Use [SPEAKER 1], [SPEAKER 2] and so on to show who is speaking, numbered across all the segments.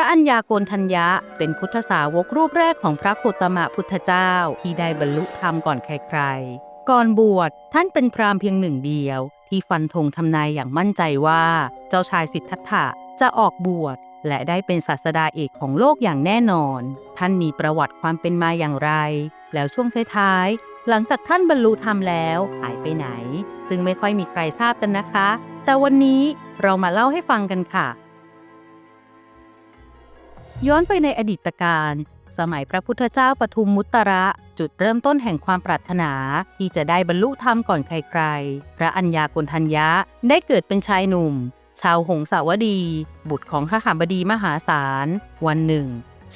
[SPEAKER 1] ระอัญญาโกณทัญญะเป็นพุทธสาวกรูปแรกของพระโคตมะพุทธเจ้าที่ได้บรรลุธรรมก่อนใครๆก่อนบวชท่านเป็นพราหมณ์เพียงหนึ่งเดียวที่ฟันธงทำนายอย่างมั่นใจว่าเจ้าชายสิทธัตถะจะออกบวชและได้เป็นศาสดาเอกของโลกอย่างแน่นอนท่านมีประวัติความเป็นมาอย่างไรแล้วช่วงท้ายๆหลังจากท่านบรรลุธรรมแล้วหายไปไหนซึ่งไม่ค่อยมีใครทราบกันนะคะแต่วันนี้เรามาเล่าให้ฟังกันค่ะย้อนไปในอดีตการสมัยพระพุทธเจ้าปทุมมุตระจุดเริ่มต้นแห่งความปรารถนาที่จะได้บรรลุธรรมก่อนใครๆพระอัญญาโกณทัญญะได้เกิดเป็นชายหนุ่มชาวหงสาวดีบุตรของขหบดีมหาศาลวันหนึ่ง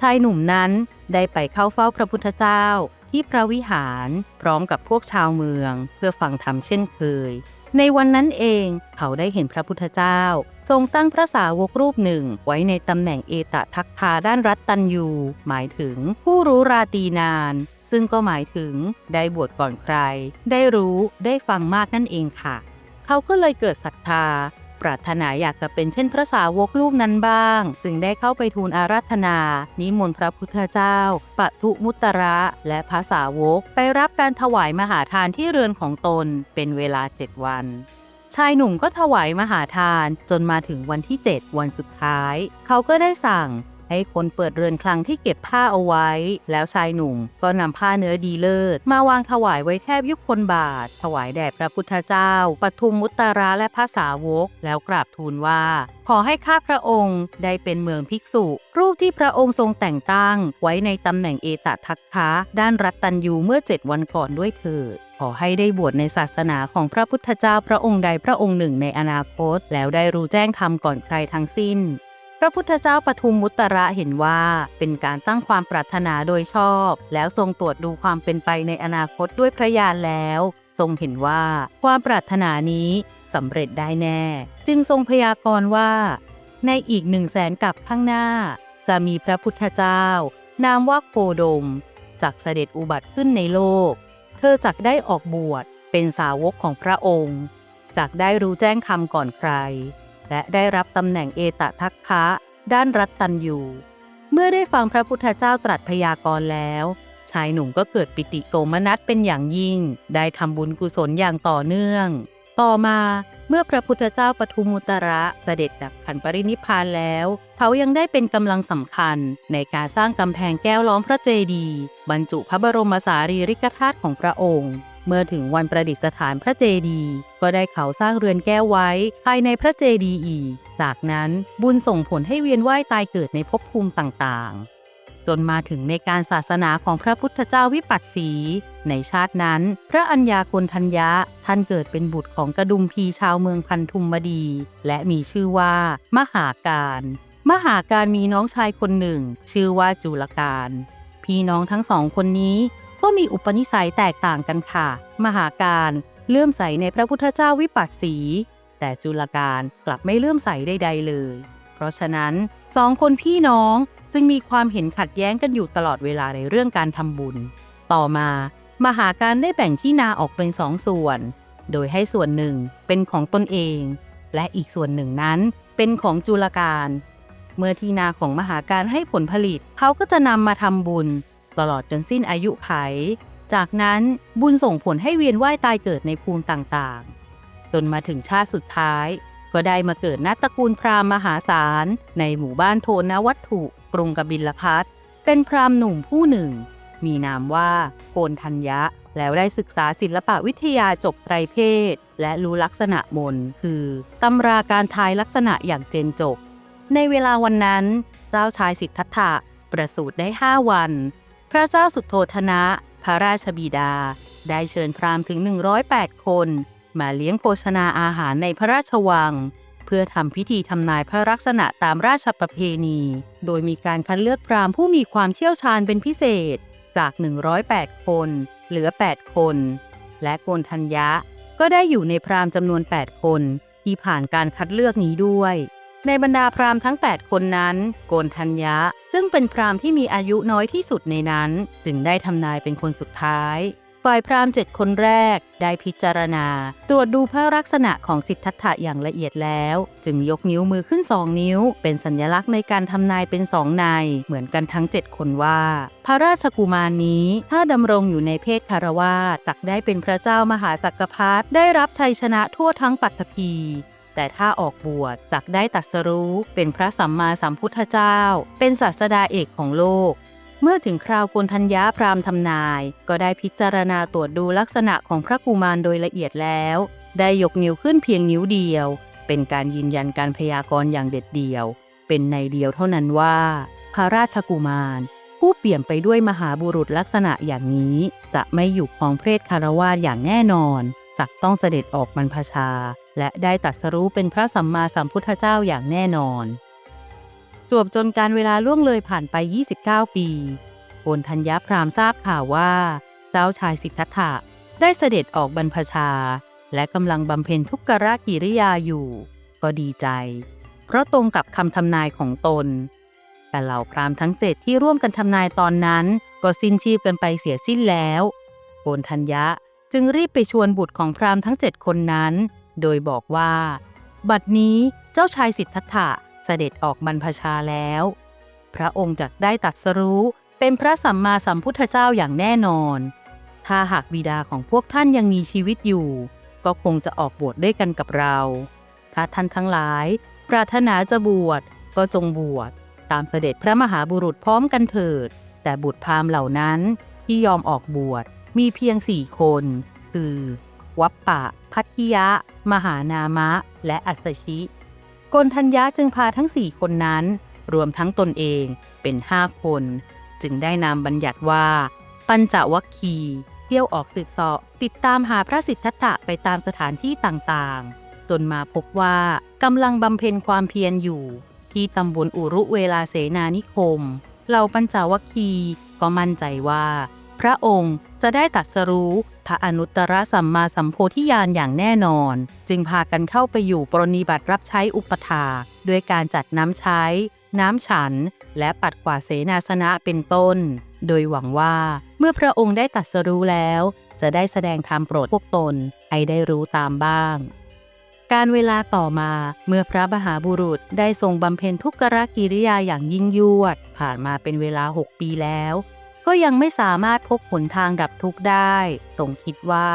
[SPEAKER 1] ชายหนุ่มนั้นได้ไปเข้าเฝ้าพระพุทธเจ้าที่พระวิหารพร้อมกับพวกชาวเมืองเพื่อฟังธรรมเช่นเคยในวันนั้นเองเขาได้เห็นพระพุทธเจ้าทรงตั้งพระสาวกรูปหนึ่งไว้ในตำแหน่งเอตทัคคาด้านรัตตัญญูหมายถึงผู้รู้ราตรีนานซึ่งก็หมายถึงได้บวชก่อนใครได้รู้ได้ฟังมากนั่นเองค่ะเขาก็เลยเกิดศรัทธาปรารถนาอยากจะเป็นเช่นพระสาวกรูปนั้นบ้างจึงได้เข้าไปทูลอาราธนานิมนต์พระพุทธเจ้าปทุมุตระและพระสาวกไปรับการถวายมหาทานที่เรือนของตนเป็นเวลา7 วันชายหนุ่มก็ถวายมหาทานจนมาถึงวันที่7วันสุดท้ายเขาก็ได้สั่งให้คนเปิดเรือนคลังที่เก็บผ้าเอาไว้แล้วชายหนุ่มก็นำผ้าเนื้อดีเลิศมาวางถวายไว้แทบยุคลบาทถวายแด่พระพุทธเจ้าปทุมมุตระและพระสาวกแล้วกราบทูลว่าขอให้ข้าพระองค์ได้เป็นเมืองภิกษุรูปที่พระองค์ทรงแต่งตั้งไว้ในตำแหน่งเอตทัคคะด้านรัตตัญญูเมื่อ7 วันก่อนด้วยเถิดขอให้ได้บวชในศาสนาของพระพุทธเจ้าพระองค์ใดพระองค์หนึ่งในอนาคตแล้วได้รู้แจ้งธรรมก่อนใครทั้งสิ้นพระพุทธเจ้าปทุมมุตระเห็นว่าเป็นการตั้งความปรารถนาโดยชอบแล้วทรงตรวจดูความเป็นไปในอนาคตด้วยพระญาณแล้วทรงเห็นว่าความปรารถนานี้สำเร็จได้แน่จึงทรงพยากรณ์ว่าในอีก100,000 กับข้างหน้าจะมีพระพุทธเจ้านามว่าโคดมจักเสด็จอุบัติขึ้นในโลกเธอจักได้ออกบวชเป็นสาวกของพระองค์จักได้รู้แจ้งธรรมก่อนใครและได้รับตำแหน่งเอตทัคคะด้านรัตตัญญูเมื่อได้ฟังพระพุทธเจ้าตรัสพยากรณ์แล้วชายหนุ่มก็เกิดปิติโสมนัสเป็นอย่างยิ่งได้ทำบุญกุศลอย่างต่อเนื่องต่อมาเมื่อพระพุทธเจ้าปทุมมุตระเสด็จดับขันปรินิพพานแล้วเขายังได้เป็นกำลังสำคัญในการสร้างกำแพงแก้วล้อมพระเจดีย์บรรจุพระบรมสารีริกธาตุของพระองค์เมื่อถึงวันประดิษฐานพระเจดีย์ก็ได้เขาสร้างเรือนแก้วไว้ภายในพระเจดีย์อีกจากนั้นบุญส่งผลให้เวียนว่ายตายเกิดในภพภูมิต่างๆจนมาถึงในการศาสนาของพระพุทธเจ้าวิปัสสีในชาตินั้นพระอัญญาโกณทัญญะท่านเกิดเป็นบุตรของกดุมพีชาวเมืองพันธุมมดีและมีชื่อว่ามหาการมีน้องชายคนหนึ่งชื่อว่าจุลการพี่น้องทั้งสองคนนี้ก็มีอุปนิสัยแตกต่างกันค่ะมหาการเลื่อมใสในพระพุทธเจ้าวิปัสสีแต่จุลการกลับไม่เลื่อมใสใดๆเลยเพราะฉะนั้น2 คนพี่น้องจึงมีความเห็นขัดแย้งกันอยู่ตลอดเวลาในเรื่องการทำบุญต่อมามหาการได้แบ่งที่นาออกเป็น2 ส่วนโดยให้ส่วนหนึ่งเป็นของตนเองและอีกส่วนหนึ่งนั้นเป็นของจุลการเมื่อที่นาของมหาการให้ผลผลิตเขาก็จะนำมาทำบุญตลอดจนสิ้นอายุไขจากนั้นบุญส่งผลให้เวียนว่ายตายเกิดในภูมิต่างๆจนมาถึงชาติสุดท้ายก็ได้มาเกิดณตระกูลพราหมณ์มหาศาลในหมู่บ้านโทนวัตถุกรุงกบิลพัสเป็นพราหมณ์หนุ่มผู้หนึ่งมีนามว่าโกณทัญญะแล้วได้ศึกษาศิลปวิทยาจบไตรเพศและรู้ลักษณะมนต์คือตำราการทายลักษณะอย่างเจนจบในเวลาวันนั้นเจ้าชายสิทธัตถะประสูติได้5 วันพระเจ้าสุโธทนะพระราชบิดาได้เชิญพราหมณ์ถึง108 คนมาเลี้ยงโภชนาอาหารในพระราชวังเพื่อทำพิธีทำนายพระลักษณะตามราชประเพณีโดยมีการคัดเลือกพราหมณ์ผู้มีความเชี่ยวชาญเป็นพิเศษจาก108 คนเหลือ8 คนและโกณทัญญะก็ได้อยู่ในพราหมณ์จำนวน8 คนที่ผ่านการคัดเลือกนี้ด้วยในบรรดาพราหมณ์ทั้ง8 คนนั้นโกณทัญญะซึ่งเป็นพราหมณ์ที่มีอายุน้อยที่สุดในนั้นจึงได้ทำนายเป็นคนสุดท้าย ฝ่ายพราหมณ์7 คนแรกได้พิจารณาตรวจดูพระลักษณะของสิทธัตถะอย่างละเอียดแล้วจึงยกนิ้วมือขึ้น2 นิ้วเป็นสัญลักษณ์ในการทำนายเป็น2ในเหมือนกันทั้ง7 คนว่าพระราชกุมารนี้ถ้าดำรงอยู่ในเพศคฤหัสถ์จักได้เป็นพระเจ้ามหาจักรพรรดิได้รับชัยชนะทั่วทั้งปัตตภีแต่ถ้าออกบวชจักได้ตรัสรู้เป็นพระสัมมาสัมพุทธเจ้าเป็นศาสดาเอกของโลกเมื่อถึงคราวโกณฑัญญะพราหมณ์ทำนายก็ได้พิจารณาตรวจดูลักษณะของพระกุมารโดยละเอียดแล้วได้ยกนิ้วขึ้นเพียงนิ้วเดียวเป็นการยืนยันการพยากรณ์อย่างเด็ดเดี่ยวเป็นในเดียวเท่านั้นว่าพระราชกุมารผู้เปี่ยมไปด้วยมหาบุรุษลักษณะอย่างนี้จะไม่อยู่ครองเพศคฤหัสถ์อย่างแน่นอนจักต้องเสด็จออกบรรพชาและได้ตรัสรู้เป็นพระสัมมาสัมพุทธเจ้าอย่างแน่นอนจวบจนการเวลาล่วงเลยผ่านไป29 ปีโกณฑัญญะพราหมณ์ทราบข่าวว่าเจ้าชายสิทธัตถะได้เสด็จออกบรรพชาและกำลังบำเพ็ญทุกขกิริยาอยู่ก็ดีใจเพราะตรงกับคำทำนายของตนแต่เหล่าพราหมณ์ทั้ง7ที่ร่วมกันทำนายตอนนั้นก็สิ้นชีพกันไปเสียสิ้นแล้วโกณฑัญญะจึงรีบไปชวนบุตรของพราหมณ์ทั้ง7 คนนั้นโดยบอกว่าบัดนี้เจ้าชายสิทธัตถะเสด็จออกบรรพชาแล้วพระองค์จักได้ตรัสรู้เป็นพระสัมมาสัมพุทธเจ้าอย่างแน่นอนถ้าหากบิดาของพวกท่านยังมีชีวิตอยู่ก็คงจะออกบวชด้วยกันกับเราถ้าท่านทั้งหลายปรารถนาจะบวชก็จงบวชตามเสด็จพระมหาบุรุษพร้อมกันเถิดแต่บุตรพราหมณ์เหล่านั้นที่ยอมออกบวชมีเพียง4 คนคือวัปปะพัทธิยะมหานามะและอัสสชิโกณฑัญญะจึงพาทั้ง4 คนนั้นรวมทั้งตนเองเป็น5 คนจึงได้นามบัญญัติว่าปัญจวัคคีย์เที่ยวออกสืบเสาะติดตามหาพระสิทธัตถะไปตามสถานที่ต่างๆจนมาพบว่ากำลังบำเพ็ญความเพียรอยู่ที่ตำบลอุรุเวลาเสนานิคมเหล่าปัญจวัคคีย์ก็มั่นใจว่าพระองค์จะได้ตรัสรู้พระอนุตตรสัมมาสัมโพธิญาณอย่างแน่นอนจึงพากันเข้าไปอยู่ปรนนิบัติรับใช้อุปถากด้วยการจัดน้ำใช้น้ำฉันและปัดกวาดเสนาสนะเป็นต้นโดยหวังว่าเมื่อพระองค์ได้ตรัสรู้แล้วจะได้แสดงธรรมโปรดพวกตนให้ได้รู้ตามบ้างการเวลาต่อมาเมื่อพระมหาบุรุษได้ทรงบำเพ็ญทุกขกิริยาอย่างยิ่งยวดผ่านมาเป็นเวลา6 ปีแล้วก็ยังไม่สามารถพบหนทางดับทุกข์ได้ทรงคิดว่า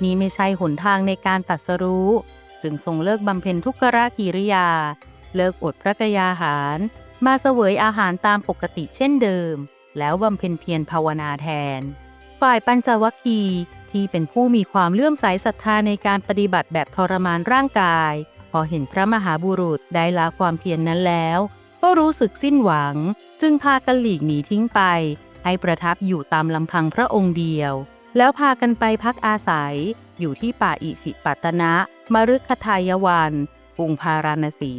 [SPEAKER 1] นี่ไม่ใช่หนทางในการตรัสรู้จึงทรงเลิกบำเพ็ญทุกขกิริยาเลิกอดพระกยาหารมาเสวยอาหารตามปกติเช่นเดิมแล้วบำเพ็ญเพียรภาวนาแทนฝ่ายปัญจวัคคีย์ที่เป็นผู้มีความเลื่อมใสศรัทธาในการปฏิบัติแบบทรมานร่างกายพอเห็นพระมหาบุรุษได้ละความเพียรนั้นแล้วก็รู้สึกสิ้นหวังจึงพากันหลีกหนีทิ้งไปให้ประทับอยู่ตามลำพังพระองค์เดียวแล้วพากันไปพักอาศัยอยู่ที่ป่าอิสิปตนะมฤคทายวันกรุงพาราณสี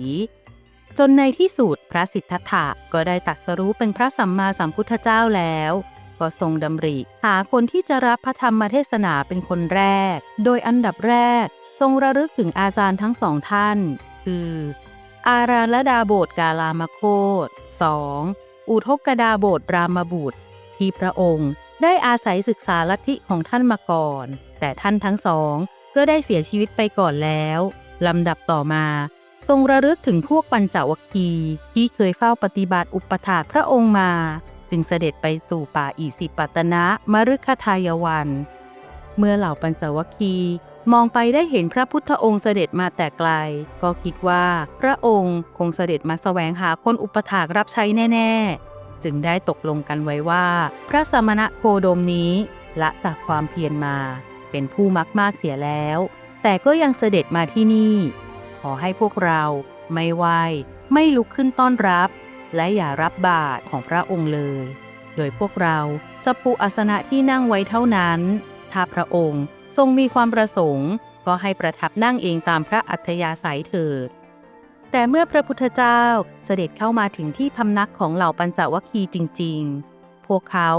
[SPEAKER 1] จนในที่สุดพระสิทธัตถะก็ได้ตรัสรู้เป็นพระสัมมาสัมพุทธเจ้าแล้วก็ทรงดำริหาคนที่จะรับพระธรรมเทศนาเป็นคนแรกโดยอันดับแรกทรงระลึกถึงอาจารย์ทั้ง2 ท่านคืออาราลดาโบสถ์กาลามโคต 2. อุทกดาโบสถ์รามบุตรที่พระองค์ได้อาศัยศึกษาลัทธิของท่านมาก่อนแต่ท่านทั้ง2ก็ได้เสียชีวิตไปก่อนแล้วลำดับต่อมาทรงระลึกถึงพวกปัญจวัคคีย์ที่เคยเฝ้าปฏิบัติอุปถากพระองค์มาจึงเสด็จไปสู่ป่าอิสิปตนะมฤคทายวันเมื่อเหล่าปัญจวัคคีย์มองไปได้เห็นพระพุทธองค์เสด็จมาแต่ไกลก็คิดว่าพระองค์คงเสด็จมาแสวงหาคนอุปถากรับใช้แน่ๆจึงได้ตกลงกันไว้ว่าพระสมณโคดมนี้ละจากความเพียรมาเป็นผู้มักมากเสียแล้วแต่ก็ยังเสด็จมาที่นี่ขอให้พวกเราไม่ไหว้ไม่ลุกขึ้นต้อนรับและอย่ารับบาตรของพระองค์เลยโดยพวกเราจะปูอาสนะที่นั่งไว้เท่านั้นถ้าพระองค์ทรงมีความประสงค์ก็ให้ประทับนั่งเองตามพระอัธยาศัยเถิดแต่เมื่อพระพุทธเจ้าเสด็จเข้ามาถึงที่พำนักของเหล่าปัญจวัคคีย์จริงๆพวกเขา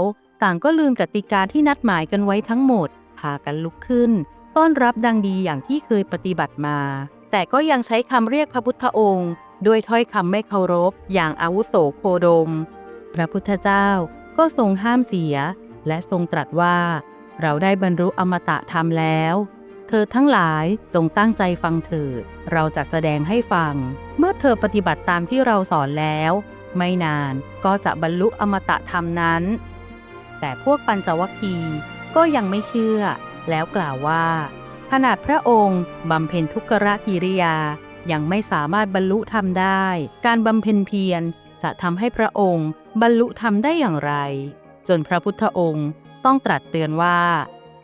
[SPEAKER 1] ต่างก็ลืมกติกาที่นัดหมายกันไว้ทั้งหมดพากันลุกขึ้นต้อนรับดังดีอย่างที่เคยปฏิบัติมาแต่ก็ยังใช้คำเรียกพระพุทธองค์ด้วยถ้อยคำไม่เคารพอย่างอาวุโสโคดมพระพุทธเจ้าก็ทรงห้ามเสียและทรงตรัสว่า เราได้บรรลุอมตะธรรมแล้วเธอทั้งหลายจงตั้งใจฟังเถิดเราจะแสดงให้ฟังเมื่อเธอปฏิบัติตามที่เราสอนแล้วไม่นานก็จะบรรลุอมตะธรรมนั้นแต่พวกปัญจวัคคีย์ก็ยังไม่เชื่อแล้วกล่าวว่าขนาดพระองค์บำเพ็ญทุกขกิริยายังไม่สามารถบรรลุธรรมได้การบำเพ็ญเพียรจะทำให้พระองค์บรรลุธรรมได้อย่างไรจนพระพุทธองค์ต้องตรัสเตือนว่า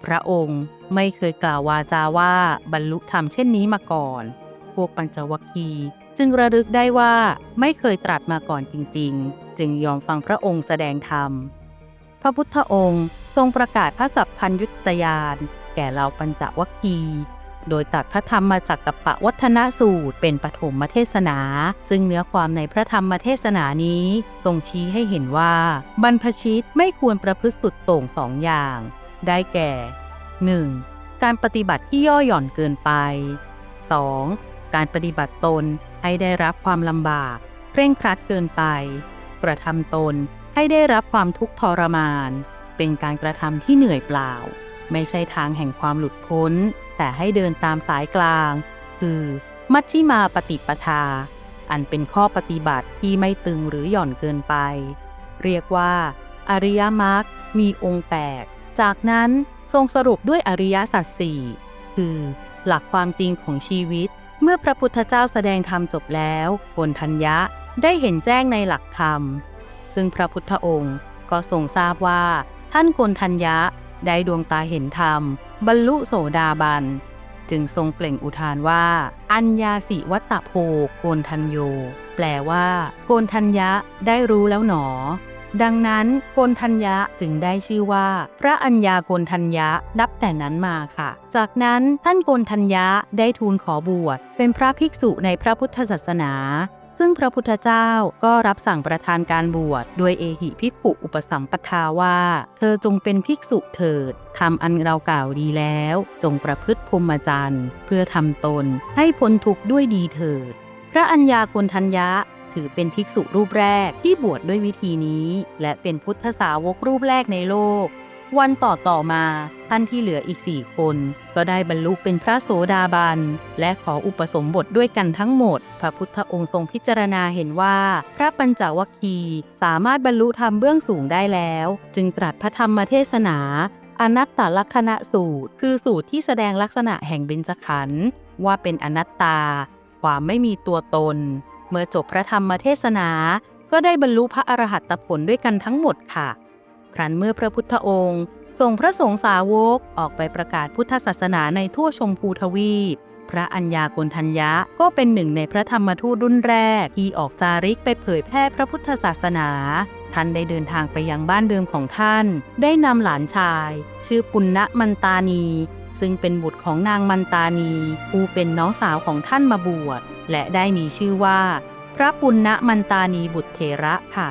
[SPEAKER 1] พระองค์ไม่เคยกล่าววาจาว่าบรรลุธรรมเช่นนี้มาก่อนพวกปัญจวัคคีย์จึงระลึกได้ว่าไม่เคยตรัสมาก่อนจริงๆจึงยอมฟังพระองค์แสดงธรรมพระพุทธองค์ทรงประกาศพระสัพพัญญุตญาณแก่เหล่าปัญจวัคคีย์โดยตรัสพระธรรมจักกัปปวัฏนสูตรเป็นปฐมเทศนาซึ่งเนื้อความในพระธรรมเทศนานี้ทรงชี้ให้เห็นว่าบรรพชิตไม่ควรประพฤติสุดโต่ง2 อย่างได้แก่ 1. การปฏิบัติที่ย่อหย่อนเกินไป 2. การปฏิบัติตนให้ได้รับความลำบากเคร่งครัดเกินไปกระทำตนให้ได้รับความทุกข์ทรมานเป็นการกระทำที่เหนื่อยเปล่าไม่ใช่ทางแห่งความหลุดพ้นแต่ให้เดินตามสายกลางคือมัชฌิมาปฏิปทาอันเป็นข้อปฏิบัติที่ไม่ตึงหรือหย่อนเกินไปเรียกว่าอริยมรรคมีองค์8จากนั้นทรงสรุปด้วยอริยสัจ4คือหลักความจริงของชีวิตเมื่อพระพุทธเจ้าแสดงธรรมจบแล้วโกณฑัญญะได้เห็นแจ้งในหลักธรรมซึ่งพระพุทธองค์ก็ทรงทราบว่าท่านโกณฑัญญะได้ดวงตาเห็นธรรมบรรลุโสดาบันจึงทรงเปล่งอุทานว่าอัญญาสิวัตตโพโกณฑัญโยแปลว่าโกณฑัญญะได้รู้แล้วหนอดังนั้นโกณฑัญญะจึงได้ชื่อว่าพระอัญญาโกณฑัญญะนับแต่นั้นมาค่ะจากนั้นท่านโกณฑัญญะได้ทูลขอบวชเป็นพระภิกษุในพระพุทธศาสนาซึ่งพระพุทธเจ้าก็รับสั่งประทานการบวชด้วยเอหิภิกขุอุปสัมปทาว่าเธอจงเป็นภิกษุเถิดทำอันเรากล่าวดีแล้วจงประพฤติพรหมจรรย์เพื่อทำตนให้พ้นทุกข์ด้วยดีเถิดพระอัญญาโกณฑัญญะถือเป็นภิกษุรูปแรกที่บวชด้วยวิธีนี้และเป็นพุทธสาวกรูปแรกในโลกวันต่อมาท่านที่เหลืออีก4 คนก็ได้บรรลุเป็นพระโสดาบันและขออุปสมบทด้วยกันทั้งหมดพระพุทธองค์ทรงพิจารณาเห็นว่าพระปัญจวัคคีย์สามารถบรรลุธรรมเบื้องสูงได้แล้วจึงตรัสพระธรรมเทศนาอนัตตลักขณสูตรคือสูตรที่แสดงลักษณะแห่งเบญจขันธ์ว่าเป็นอนัตตาความไม่มีตัวตนเมื่อจบพระธรรมเทศนาก็ได้บรรลุพระอรหัตผลด้วยกันทั้งหมดค่ะครั้นเมื่อพระพุทธองค์ส่งพระสงฆ์สาวกออกไปประกาศพุทธศาสนาในทั่วชมพูทวีปพระอัญญาโกณฑัญญะก็เป็นหนึ่งในพระธรรมทูตรุ่นแรกที่ออกจาริกไปเผยแพร่พระพุทธศาสนาท่านได้เดินทางไปยังบ้านเดิมของท่านได้นำหลานชายชื่อปุณณมันตานีซึ่งเป็นบุตรของนางมันตานีผู้เป็นน้องสาวของท่านมาบวชและได้มีชื่อว่าพระปุณณมันตานีบุตรเถระค่ะ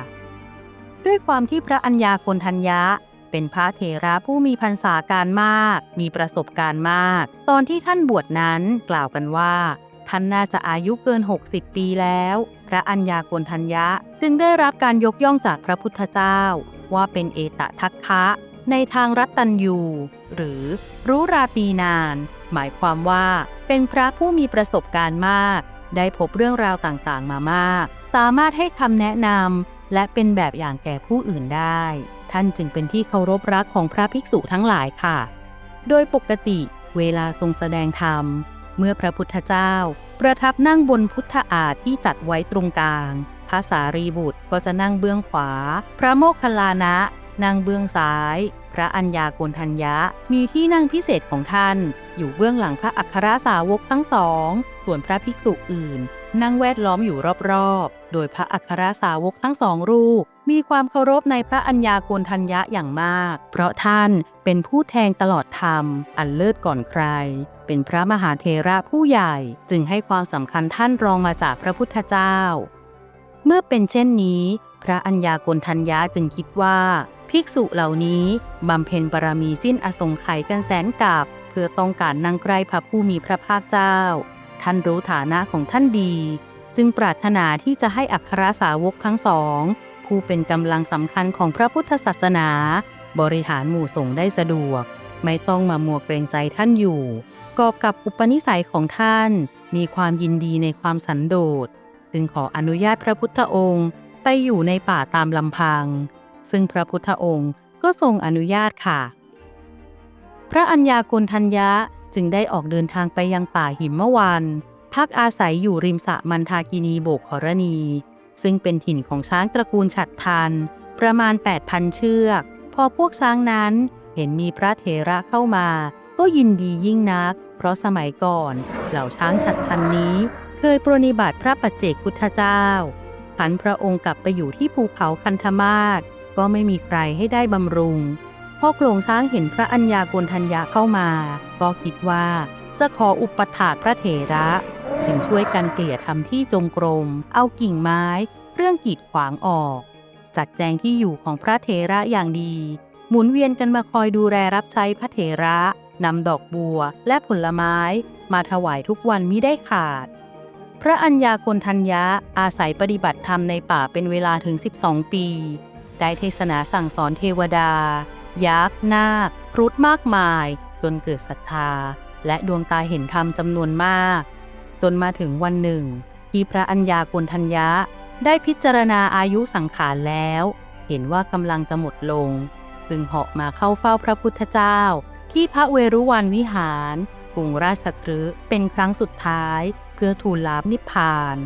[SPEAKER 1] ด้วยความที่พระอัญญาโกณฑัญญะเป็นพระเถระผู้มีพรรษาการมากมีประสบการณ์มากตอนที่ท่านบวชนั้นกล่าวกันว่าท่านน่าจะอายุเกิน60 ปีแล้วพระอัญญาโกณฑัญญะจึงได้รับการยกย่องจากพระพุทธเจ้าว่าเป็นเอตทัคคะในทางรัตตัญญูหรือรู้ราตรีนานหมายความว่าเป็นพระผู้มีประสบการณ์มากได้พบเรื่องราวต่างๆมามากสามารถให้คำแนะนำและเป็นแบบอย่างแก่ผู้อื่นได้ท่านจึงเป็นที่เคารพรักของพระภิกษุทั้งหลายค่ะโดยปกติเวลาทรงแสดงธรรมเมื่อพระพุทธเจ้าประทับนั่งบนพุทธอาฏที่จัดไว้ตรงกลางพระสารีบุตรก็จะนั่งเบื้องขวาพระโมคคัลลานะนั่งเบื้องซ้ายพระอัญญาโกณฑัญญะมีที่นั่งพิเศษของท่านอยู่เบื้องหลังพระอัครสาวกทั้งสองส่วนพระภิกษุอื่นนั่งแวดล้อมอยู่รอบๆโดยพระอัครสาวกทั้ง2 รูปมีความเคารพในพระอัญญาโกณฑัญญะอย่างมากเพราะท่านเป็นผู้แทงตลอดธรรมอันเลิศก่อนใครเป็นพระมหาเถระผู้ใหญ่จึงให้ความสำคัญท่านรองมาจากพระพุทธเจ้าเมื่อเป็นเช่นนี้พระอัญญาโกณฑัญญะจึงคิดว่าภิกษุเหล่านี้บำเพ็ญบารมีสิ้นอสงไขยกันแสนกับเพื่อต้องการนั่งใกล้พระผู้มีพระภาคเจ้าท่านรู้ฐานะของท่านดีจึงปรารถนาที่จะให้อัครสาวกทั้งสองผู้เป็นกำลังสำคัญของพระพุทธศาสนาบริหารหมู่สงฆ์ได้สะดวก ไม่ต้องมามัวเกรงใจท่านอยู่กอบกับอุปนิสัยของท่านมีความยินดีในความสันโดษจึงขออนุญาตพระพุทธองค์ไปอยู่ในป่าตามลำพังซึ่งพระพุทธองค์ก็ทรงอนุญาตค่ะพระอัญญาโกณฑัญญะจึงได้ออกเดินทางไปยังป่าหิมวันพักอาศัยอยู่ริมสระมันทากินีโบกขรณีซึ่งเป็นถิ่นของช้างตระกูลฉัตรทันประมาณ 8,000 เชือกพอพวกช้างนั้นเห็นมีพระเถระเข้ามาก็ยินดียิ่งนักเพราะสมัยก่อนเหล่าช้างฉัตรทันนี้เคยปรนนิบัติพระปัจเจกพุทธเจ้าผันพระองค์กลับไปอยู่ที่ภูเขาคันธมาศก็ไม่มีใครให้ได้บำรุงพอโขลงช้างเห็นพระอัญญาโกณฑัญญะเข้ามาก็คิดว่าจะขออุปถากพระเถระจึงช่วยกันเกลี่ยทำที่จงกรมเอากิ่งไม้เครื่องกีดขวางออกจัดแจงที่อยู่ของพระเถระอย่างดีหมุนเวียนกันมาคอยดูแลรับใช้พระเถระนำดอกบัวและผลไม้มาถวายทุกวันมิได้ขาดพระอัญญาโกณฑัญญะอาศัยปฏิบัติธรรมในป่าเป็นเวลาถึง12 ปีได้เทศนาสั่งสอนเทวดายักษ์นาคครุฑมากมายจนเกิดศรัทธาและดวงตาเห็นธรรมจำนวนมากจนมาถึงวันหนึ่งที่พระอัญญาโกณฑัญญะได้พิจารณาอายุสังขารแล้วเห็นว่ากำลังจะหมดลงจึงเหาะมาเข้าเฝ้าพระพุทธเจ้าที่พระเวรุวันวิหารกรุงราชคฤห์เป็นครั้งสุดท้ายเพื่อทูลลาภนิพพาน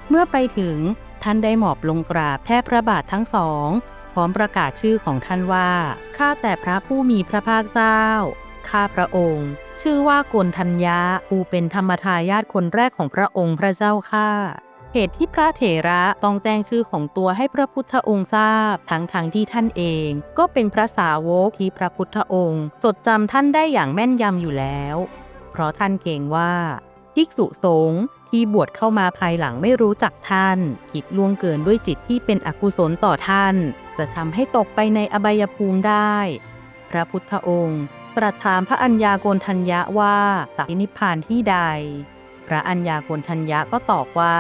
[SPEAKER 1] เมื่อไปถึงท่านได้หมอบลงกราบแทบพระบาททั้งสองพร้อมประกาศชื่อของท่านว่าข้าแต่พระผู้มีพระภาคเจ้าข้าพระองค์ชื่อว่าโกณฑัญญะผู้เป็นธรรมทายาทคนแรกของพระองค์พระเจ้าข้าเหตุที่พระเถระต้องแจ้งชื่อของตัวให้พระพุทธองค์ทราบทั้งที่ท่านเองก็เป็นพระสาวกที่พระพุทธองค์จดจำท่านได้อย่างแม่นยำอยู่แล้วเพราะท่านเกรงว่าภิกษุสงฆ์ที่บวชเข้ามาภายหลังไม่รู้จักท่านคิดล่วงเกินด้วยจิตที่เป็นอกุศลต่อท่านจะทำให้ตกไปในอบายภูมิได้พระพุทธองค์ตรัสถามพระอัญญาโกณฑัญญะว่าตักนิพพานที่ใดพระอัญญาโกณฑัญญะก็ตอบว่า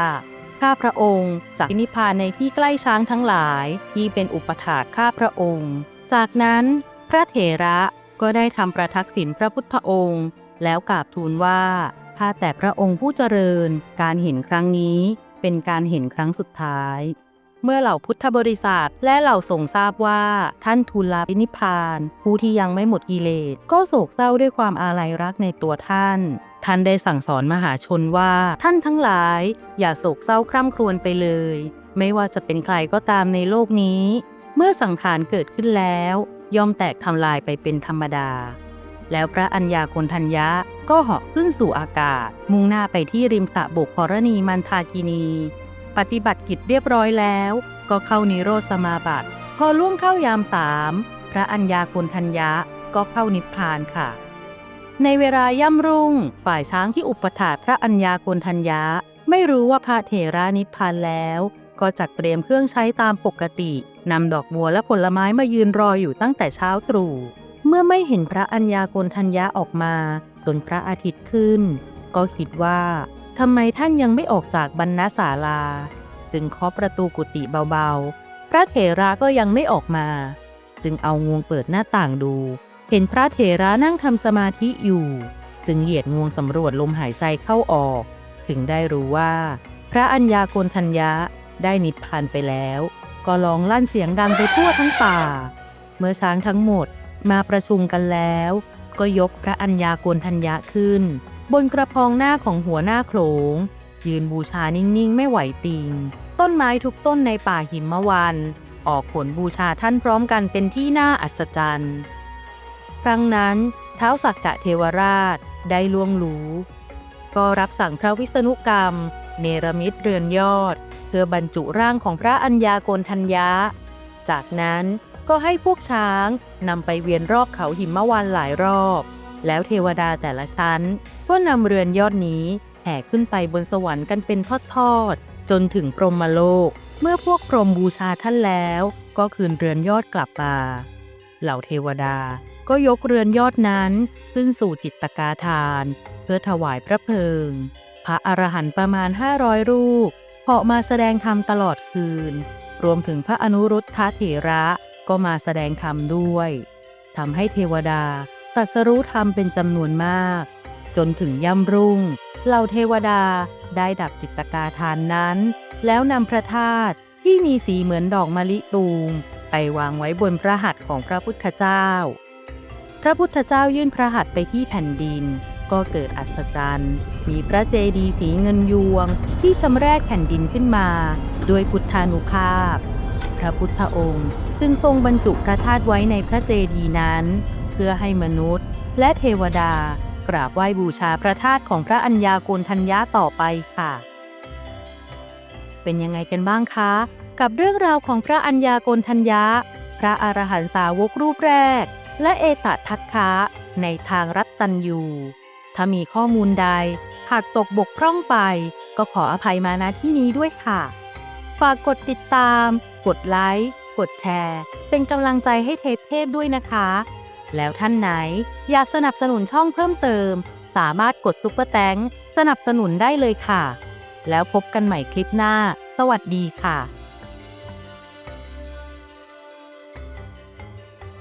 [SPEAKER 1] ข้าพระองค์จักนิพพานในที่ใกล้ช้างทั้งหลายที่เป็นอุปถากข้าพระองค์จากนั้นพระเถระก็ได้ทำประทักษิณพระพุทธองค์แล้วกราบทูลว่าข้าแต่พระองค์ผู้เจริญการเห็นครั้งนี้เป็นการเห็นครั้งสุดท้ายเมื่อเหล่าพุทธบริษัทและเหล่าสงฆ์ทราบว่าท่านทูลลาภินิพพานผู้ที่ยังไม่หมดกิเลสก็โศกเศร้าด้วยความอาลัยรักในตัวท่านได้สั่งสอนมหาชนว่าท่านทั้งหลายอย่าโศกเศร้าคร่ำครวญไปเลยไม่ว่าจะเป็นใครก็ตามในโลกนี้เมื่อสังขารเกิดขึ้นแล้วย่อมแตกทำลายไปเป็นธรรมดาแล้วพระอัญญาโกณฑัญญะก็เหาะขึ้นสู่อากาศมุ่งหน้าไปที่ริมสระโบกขรณีมันทากินีปฏิบัติกิจเรียบร้อยแล้วก็เข้านิโรธสมาบัติพอล่วงเข้ายาม3พระอัญญาโกณฑัญญะก็เข้านิพพานค่ะในเวลาย่ำรุ่งฝ่ายช้างที่อุปถากพระอัญญาโกณฑัญญะไม่รู้ว่าพระเถระนิพพานแล้วก็จัดเตรียมเครื่องใช้ตามปกตินำดอกบัวและผลไม้มายืนรออยู่ตั้งแต่เช้าตรู่เมื่อไม่เห็นพระอัญญาโกณฑัญญะออกมาจนพระอาทิตย์ขึ้นก็คิดว่าทำไมท่านยังไม่ออกจากบรรณศาลาจึงเคาะประตูกุฏิเบาๆพระเถระก็ยังไม่ออกมาจึงเอางวงเปิดหน้าต่างดูเห็นพระเถระนั่งทำสมาธิอยู่จึงเหยียดงวงสำรวจลมหายใจเข้าออกถึงได้รู้ว่าพระอัญญาโกณฑัญญะได้นิพพานไปแล้วก็ร้องลั่นเสียงดังไปทั่วทั้งป่าเมื่อช้างทั้งหมดมาประชุมกันแล้วก็ยกพระอัญญาโกณฑัญญะขึ้นบนกระพองหน้าของหัวหน้าโขลงยืนบูชานิ่งๆไม่ไหวติงต้นไม้ทุกต้นในป่าหิมวันออกผลบูชาท่านพร้อมกันเป็นที่น่าอัศจรรย์ครั้งนั้นท้าวสักกะเทวราชได้ล่วงรู้ก็รับสั่งพระวิษณุกรรมเนรมิตเรือนยอดเพื่อบรรจุร่างของพระอัญญาโกณฑัญญะจากนั้นก็ให้พวกช้างนำไปเวียนรอบเขาหิมวันหลายรอบแล้วเทวดาแต่ละชั้นก็นำเรือนยอดนี้แห่ขึ้นไปบนสวรรค์กันเป็นทอดๆจนถึงพรหมโลกเมื่อพวกพรหมบูชาท่านแล้วก็คืนเรือนยอดกลับมาเหล่าเทวดาก็ยกเรือนยอดนั้นขึ้นสู่จิตตกาทานเพื่อถวายพระเพลิงพระอรหันต์ประมาณ500รูปเหาะมาแสดงธรรมตลอดคืนรวมถึงพระอนุรุทธเถระก็มาแสดงธรรมด้วยทำให้เทวดา ตรัสรู้ธรรมเป็นจำนวนมาก จนถึงย่ำรุ่งเหล่าเทวดาได้ดับจิตกาทานนั้นแล้วนำพระธาตุที่มีสีเหมือนดอกมะลิตูมไปวางไว้บนพระหัตถ์ของพระพุทธเจ้าพระพุทธเจ้ายื่นพระหัตถ์ไปที่แผ่นดินก็เกิดอัศจรรย์มีพระเจดีย์สีเงินยวงที่ชำแรกแผ่นดินขึ้นมาด้วยพุทธานุภาพพระพุทธองค์จึงทรงบรรจุพระธาตุไว้ในพระเจดีย์นั้นเพื่อให้มนุษย์และเทวดากราบไหว้บูชาพระธาตุของพระอัญญาโกณฑัญญะต่อไปค่ะเป็นยังไงกันบ้างคะกับเรื่องราวของพระอัญญาโกณฑัญญะพระอรหันตสาวกรูปแรกและเอตทัคคะในทางรัตตัญญูถ้ามีข้อมูลใดขาดตกบกพร่องไปก็ขออภัยมาณที่นี้ด้วยค่ะฝากกดติดตามกดไลค์กดแชร์เป็นกำลังใจให้เทพด้วยนะคะแล้วท่านไหนอยากสนับสนุนช่องเพิ่มเติมสามารถกดซุปเปอร์แตงค์สนับสนุนได้เลยค่ะแล้วพบกันใหม่คลิปหน้าสวัสดีค่ะ